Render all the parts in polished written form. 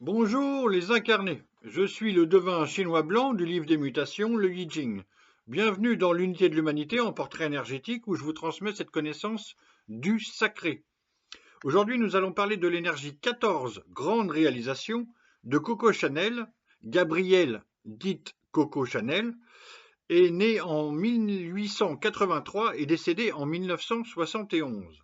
Bonjour les incarnés, je suis le devin chinois blanc du livre des mutations, le Yi Jing. Bienvenue dans l'unité de l'humanité en portrait énergétique où je vous transmets cette connaissance du sacré. Aujourd'hui nous allons parler de l'énergie 14, grande réalisation, de Coco Chanel. Gabrielle, dite Coco Chanel, est née en 1883 et décédée en 1971.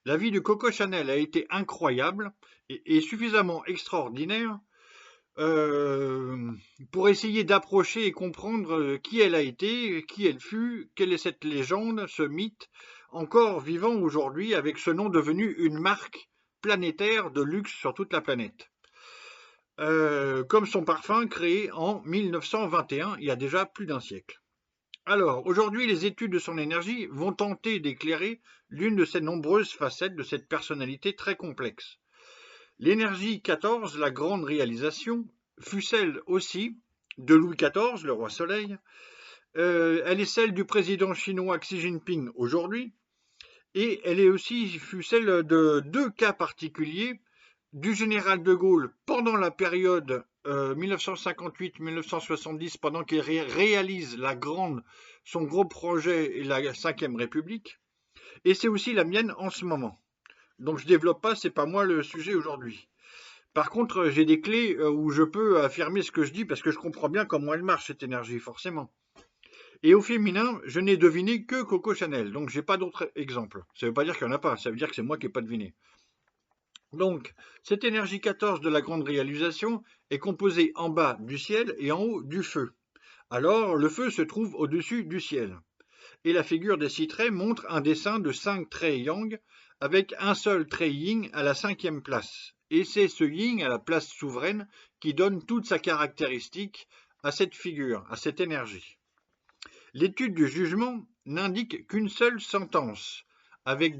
La vie de Coco Chanel a été incroyable et suffisamment extraordinaire euh, pour essayer d'approcher et comprendre qui elle a été, qui elle fut, quelle est cette légende, ce mythe, encore vivant aujourd'hui avec ce nom devenu une marque planétaire de luxe sur toute la planète. Comme son parfum créé en 1921, il y a déjà plus d'un siècle. Alors, aujourd'hui, les études de son énergie vont tenter d'éclairer l'une de ces nombreuses facettes de cette personnalité très complexe. L'énergie 14, la grande réalisation, fut celle aussi de Louis XIV, le roi Soleil. Elle est celle du président chinois Xi Jinping aujourd'hui. Et elle est aussi fut celle de deux cas particuliers du général de Gaulle pendant la période 1958-1970, pendant qu'il réalise son gros projet et la Cinquième République. Et c'est aussi la mienne en ce moment. Donc je développe pas, c'est pas moi le sujet aujourd'hui. Par contre, j'ai des clés où je peux affirmer ce que je dis parce que je comprends bien comment elle marche cette énergie, forcément. Et au féminin, je n'ai deviné que Coco Chanel, donc j'ai pas d'autres exemples. Ça veut pas dire qu'il n'y en a pas, ça veut dire que c'est moi qui n'ai pas deviné. Donc, cette énergie 14 de la grande réalisation est composée en bas du ciel et en haut du feu. Alors, le feu se trouve au-dessus du ciel. Et la figure des 6 traits montre un dessin de 5 traits yang avec un seul trait yin à la 5e place. Et c'est ce yin à la place souveraine qui donne toute sa caractéristique à cette figure, à cette énergie. L'étude du jugement n'indique qu'une seule sentence, avec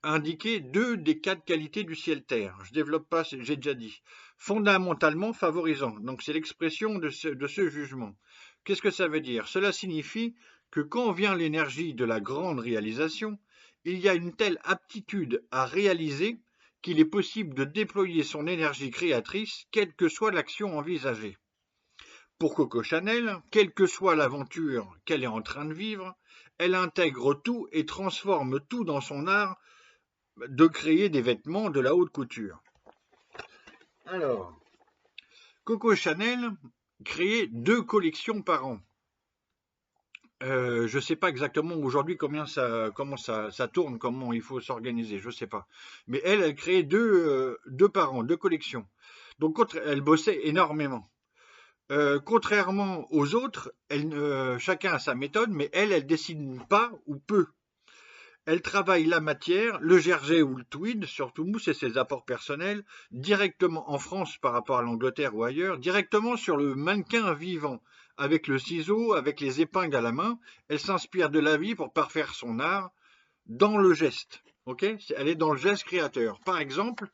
indiqué 2 des 4 qualités du ciel-terre. Je développe pas, j'ai déjà dit. Fondamentalement favorisant. Donc c'est l'expression de ce jugement. Qu'est-ce que ça veut dire? Cela signifie que quand vient l'énergie de la grande réalisation, il y a une telle aptitude à réaliser qu'il est possible de déployer son énergie créatrice, quelle que soit l'action envisagée. Pour Coco Chanel, quelle que soit l'aventure qu'elle est en train de vivre, elle intègre tout et transforme tout dans son art de créer des vêtements de la haute couture. Alors, Coco Chanel créait 2 collections par an. Je ne sais pas exactement aujourd'hui comment ça tourne, comment il faut s'organiser, je ne sais pas. Mais elle créait deux par an, 2 collections. Donc elle bossait énormément. Contrairement aux autres, chacun a sa méthode, mais elle dessine pas ou peu. Elle travaille la matière, le jersey ou le tweed, surtout mousse et ses apports personnels, directement en France par rapport à l'Angleterre ou ailleurs, directement sur le mannequin vivant, avec le ciseau, avec les épingles à la main. Elle s'inspire de la vie pour parfaire son art dans le geste. Okay, elle est dans le geste créateur. Par exemple,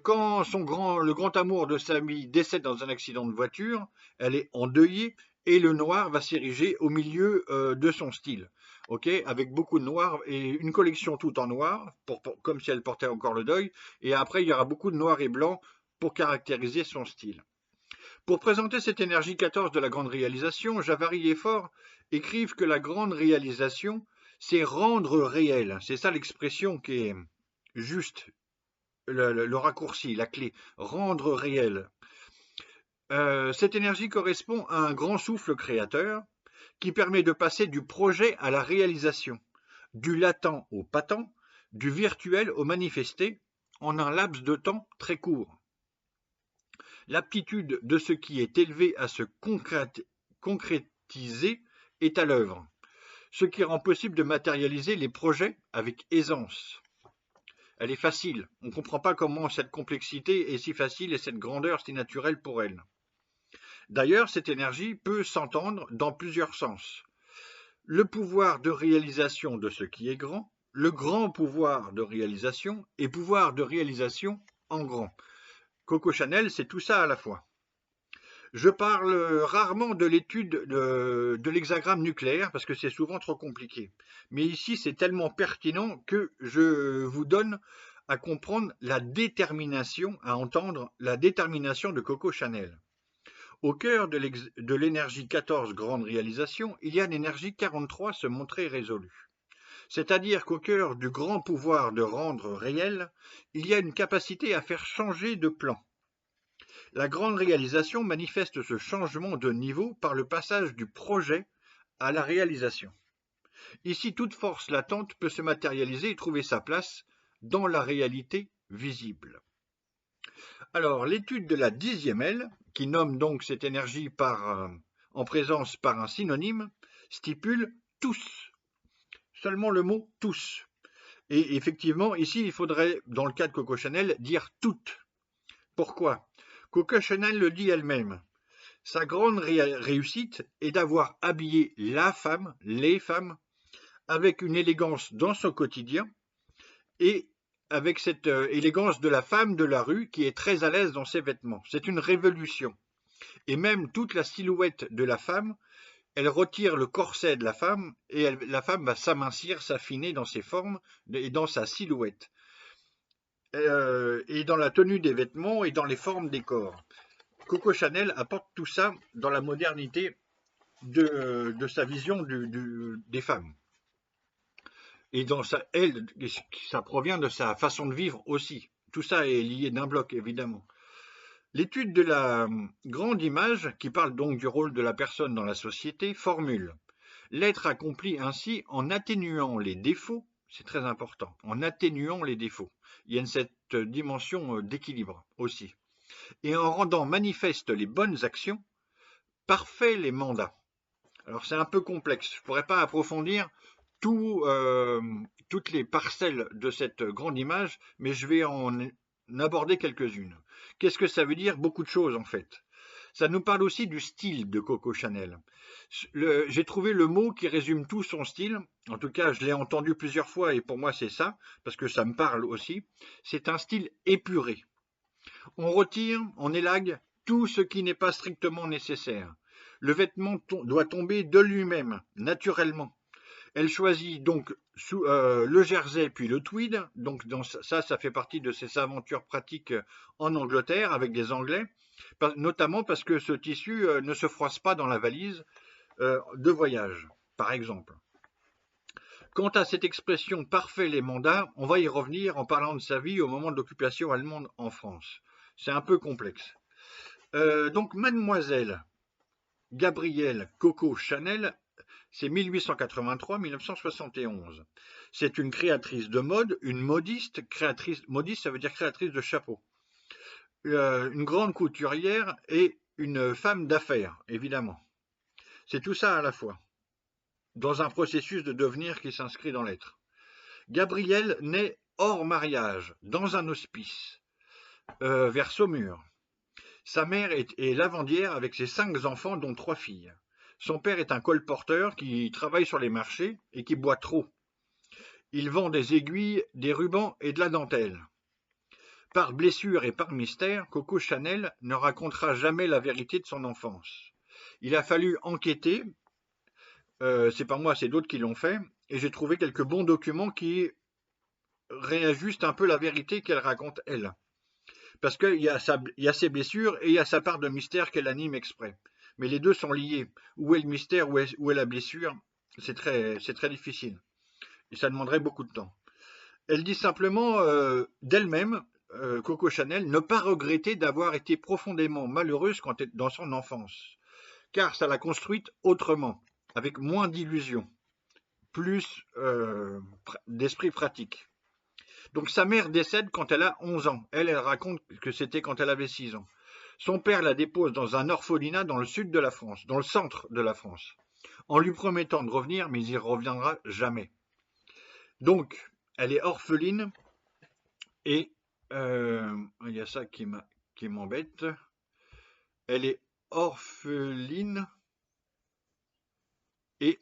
quand le grand amour de sa vie décède dans un accident de voiture, elle est endeuillée et le noir va s'ériger au milieu de son style. Okay, avec beaucoup de noir et une collection tout en noir, comme si elle portait encore le deuil. Et après, il y aura beaucoup de noir et blanc pour caractériser son style. Pour présenter cette énergie 14 de la grande réalisation, Javary et Faure écrivent que la grande réalisation, c'est rendre réel. C'est ça l'expression qui est juste, le raccourci, la clé, rendre réel. Cette énergie correspond à un grand souffle créateur qui permet de passer du projet à la réalisation, du latent au patent, du virtuel au manifesté, en un laps de temps très court. L'aptitude de ce qui est élevé à se concrétiser est à l'œuvre, ce qui rend possible de matérialiser les projets avec aisance. Elle est facile, on ne comprend pas comment cette complexité est si facile et cette grandeur si naturelle pour elle. D'ailleurs, cette énergie peut s'entendre dans plusieurs sens. Le pouvoir de réalisation de ce qui est grand, le grand pouvoir de réalisation et pouvoir de réalisation en grand. Coco Chanel, c'est tout ça à la fois. Je parle rarement de l'étude de l'hexagramme nucléaire parce que c'est souvent trop compliqué. Mais ici, c'est tellement pertinent que je vous donne à comprendre à entendre la détermination de Coco Chanel. Au cœur de l'énergie 14 grande réalisation, il y a l'énergie 43 se montrer résolue. C'est-à-dire qu'au cœur du grand pouvoir de rendre réel, il y a une capacité à faire changer de plan. La grande réalisation manifeste ce changement de niveau par le passage du projet à la réalisation. Ici, toute force latente peut se matérialiser et trouver sa place dans la réalité visible. Alors, l'étude de la 10e aile, qui nomme donc cette énergie en présence par un synonyme, stipule tous. Seulement le mot tous. Et effectivement, ici, il faudrait, dans le cas de Coco Chanel, dire toutes. Pourquoi? Coco Chanel le dit elle-même. Sa grande réussite est d'avoir habillé la femme, les femmes, avec une élégance dans son quotidien et avec cette élégance de la femme de la rue qui est très à l'aise dans ses vêtements. C'est une révolution. Et même toute la silhouette de la femme, elle retire le corset de la femme et la femme va s'amincir, s'affiner dans ses formes et dans sa silhouette. Et dans la tenue des vêtements et dans les formes des corps. Coco Chanel apporte tout ça dans la modernité de sa vision des femmes. Et ça provient de sa façon de vivre aussi. Tout ça est lié d'un bloc, évidemment. L'étude de la grande image, qui parle donc du rôle de la personne dans la société, formule l'être accompli ainsi en atténuant les défauts, c'est très important, en atténuant les défauts. Il y a cette dimension d'équilibre aussi. Et en rendant manifestes les bonnes actions, parfait les mandats. Alors c'est un peu complexe, je ne pourrais pas approfondir toutes les parcelles de cette grande image, mais je vais en aborder quelques-unes. Qu'est-ce que ça veut dire? Beaucoup de choses en fait. Ça nous parle aussi du style de Coco Chanel. J'ai trouvé le mot qui résume tout son style, en tout cas je l'ai entendu plusieurs fois et pour moi c'est ça, parce que ça me parle aussi. C'est un style épuré. On retire, on élague tout ce qui n'est pas strictement nécessaire. Le vêtement doit tomber de lui-même, naturellement. Elle choisit donc le jersey puis le tweed. Donc ça fait partie de ses aventures pratiques en Angleterre avec des Anglais, notamment parce que ce tissu ne se froisse pas dans la valise de voyage, par exemple. Quant à cette expression parfait les mandats, on va y revenir en parlant de sa vie au moment de l'occupation allemande en France. C'est un peu complexe. Donc mademoiselle Gabrielle Coco Chanel, c'est 1883-1971. C'est une créatrice de mode, une modiste, modiste ça veut dire créatrice de chapeaux, une grande couturière et une femme d'affaires, évidemment. C'est tout ça à la fois, dans un processus de devenir qui s'inscrit dans l'être. Gabrielle naît hors mariage, dans un hospice, vers Saumur. Sa mère est lavandière avec ses 5 enfants, dont 3 filles. Son père est un colporteur qui travaille sur les marchés et qui boit trop. Il vend des aiguilles, des rubans et de la dentelle. Par blessure et par mystère, Coco Chanel ne racontera jamais la vérité de son enfance. Il a fallu enquêter, c'est pas moi, c'est d'autres qui l'ont fait, et j'ai trouvé quelques bons documents qui réajustent un peu la vérité qu'elle raconte elle. Parce qu'il y a ses blessures et il y a sa part de mystère qu'elle anime exprès. Mais les deux sont liés. Où est le mystère, où est la blessure? C'est très difficile. Et ça demanderait beaucoup de temps. Elle dit simplement d'elle-même, Coco Chanel, ne pas regretter d'avoir été profondément malheureuse dans son enfance. Car ça l'a construite autrement, avec moins d'illusions, plus d'esprit pratique. Donc sa mère décède quand elle a 11 ans. Elle raconte que c'était quand elle avait 6 ans. Son père la dépose dans un orphelinat dans le sud de la France, dans le centre de la France, en lui promettant de revenir, mais il ne reviendra jamais. Donc, elle est orpheline et il y a ça qui m'embête. Elle est orpheline et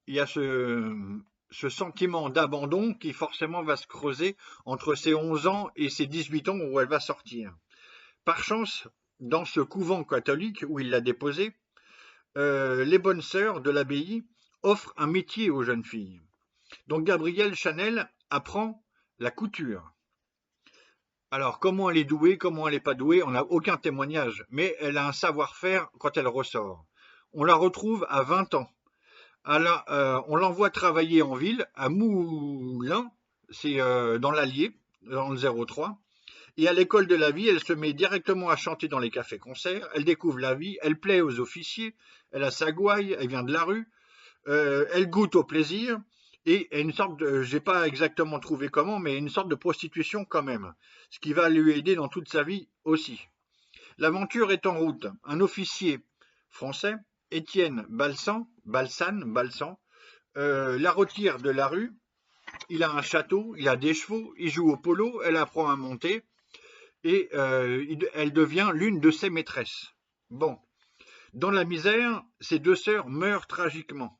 il y a ce sentiment d'abandon qui forcément va se creuser entre ses 11 ans et ses 18 ans où elle va sortir. Par chance, dans ce couvent catholique où il l'a déposée, les bonnes sœurs de l'abbaye offrent un métier aux jeunes filles. Donc Gabrielle Chanel apprend la couture. Alors, comment elle est douée, comment elle n'est pas douée, on n'a aucun témoignage, mais elle a un savoir-faire quand elle ressort. On la retrouve à 20 ans. On l'envoie travailler en ville, à Moulins, c'est dans l'Allier, dans le 03. Et à l'école de la vie, elle se met directement à chanter dans les cafés-concerts, elle découvre la vie, elle plaît aux officiers, elle a sa gouaille, elle vient de la rue, elle goûte au plaisir, et une sorte de, j'ai pas exactement trouvé comment, mais une sorte de prostitution quand même, ce qui va lui aider dans toute sa vie aussi. L'aventure est en route. Un officier français, Étienne Balsan, la retire de la rue. Il a un château, il a des chevaux, il joue au polo, elle apprend à monter et elle devient l'une de ses maîtresses. Bon, dans la misère, ses deux sœurs meurent tragiquement.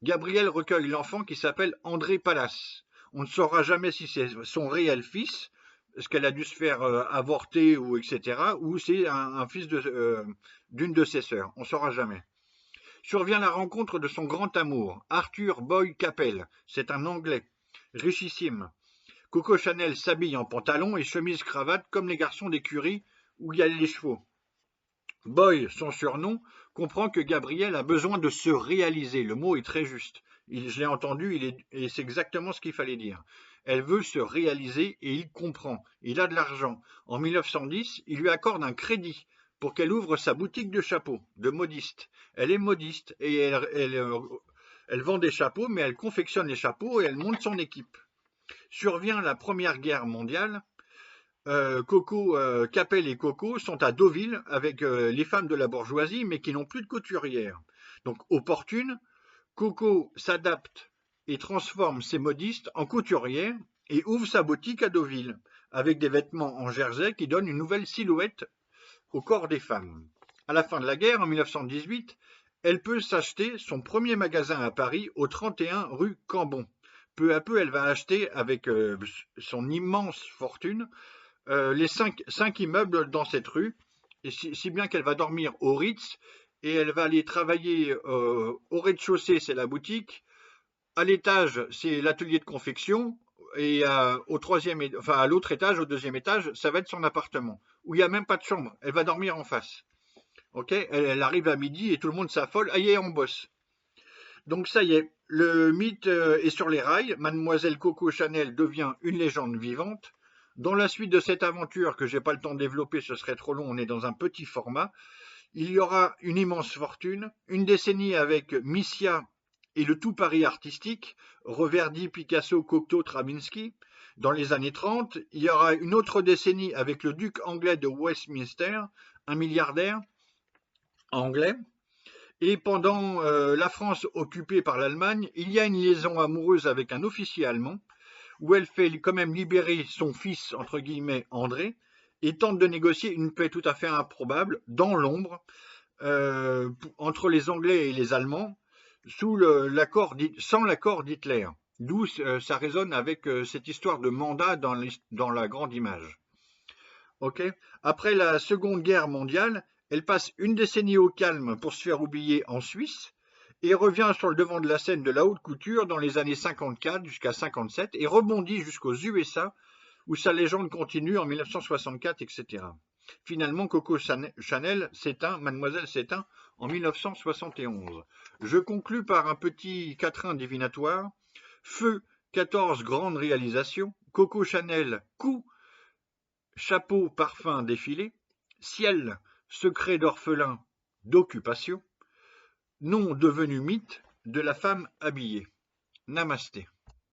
Gabriel recueille l'enfant qui s'appelle André Palas. On ne saura jamais si c'est son réel fils, parce qu'elle a dû se faire avorter ou etc., ou c'est un fils d'une de ses sœurs. On ne saura jamais. Survient la rencontre de son grand amour, Arthur Boyd Capel. C'est un Anglais, richissime. Coco Chanel s'habille en pantalon et chemise cravate comme les garçons d'écurie où il y a les chevaux. Boy, son surnom, comprend que Gabriel a besoin de se réaliser. Le mot est très juste. Je l'ai entendu et c'est exactement ce qu'il fallait dire. Elle veut se réaliser et il comprend. Il a de l'argent. En 1910, il lui accorde un crédit pour qu'elle ouvre sa boutique de chapeaux, de modiste. Elle est modiste et elle vend des chapeaux, mais elle confectionne les chapeaux et elle monte son équipe. Survient la Première Guerre mondiale. Capel et Coco sont à Deauville avec les femmes de la bourgeoisie, mais qui n'ont plus de couturière. Donc, opportune, Coco s'adapte et transforme ses modistes en couturières et ouvre sa boutique à Deauville, avec des vêtements en jersey qui donnent une nouvelle silhouette au corps des femmes. À la fin de la guerre, en 1918, elle peut s'acheter son premier magasin à Paris, au 31 rue Cambon. Peu à peu, elle va acheter, avec son immense fortune, les cinq immeubles dans cette rue, et si bien qu'elle va dormir au Ritz, et elle va aller travailler au rez-de-chaussée, c'est la boutique, à l'étage, c'est l'atelier de confection, et à l'autre étage, au deuxième étage, ça va être son appartement, où il n'y a même pas de chambre, elle va dormir en face. Ok, elle arrive à midi et tout le monde s'affole, aïe, on bosse. Donc ça y est, le mythe est sur les rails, Mademoiselle Coco Chanel devient une légende vivante. Dans la suite de cette aventure, que j'ai pas le temps de développer, ce serait trop long, on est dans un petit format, il y aura une immense fortune, une décennie avec Missia et le tout Paris artistique, Reverdy, Picasso, Cocteau, Stravinsky. Dans les années 30, il y aura une autre décennie avec le duc anglais de Westminster, un milliardaire anglais. Et pendant la France occupée par l'Allemagne, il y a une liaison amoureuse avec un officier allemand, où elle fait quand même libérer son fils, entre guillemets, André, et tente de négocier une paix tout à fait improbable, dans l'ombre, entre les Anglais et les Allemands, sans l'accord d'Hitler. D'où ça résonne avec cette histoire de mandat dans la grande image. Okay. Après la Seconde Guerre mondiale, elle passe une décennie au calme pour se faire oublier en Suisse et revient sur le devant de la scène de la haute couture dans les années 54 jusqu'à 57 et rebondit jusqu'aux USA où sa légende continue en 1964, etc. Finalement, Coco Chanel s'éteint, Mademoiselle s'éteint en 1971. Je conclus par un petit quatrain divinatoire. Feu, 14 grandes réalisations. Coco Chanel, coup, chapeau, parfum, défilé. Ciel, secret d'orphelin, d'occupation. Nom devenu mythe de la femme habillée. Namasté.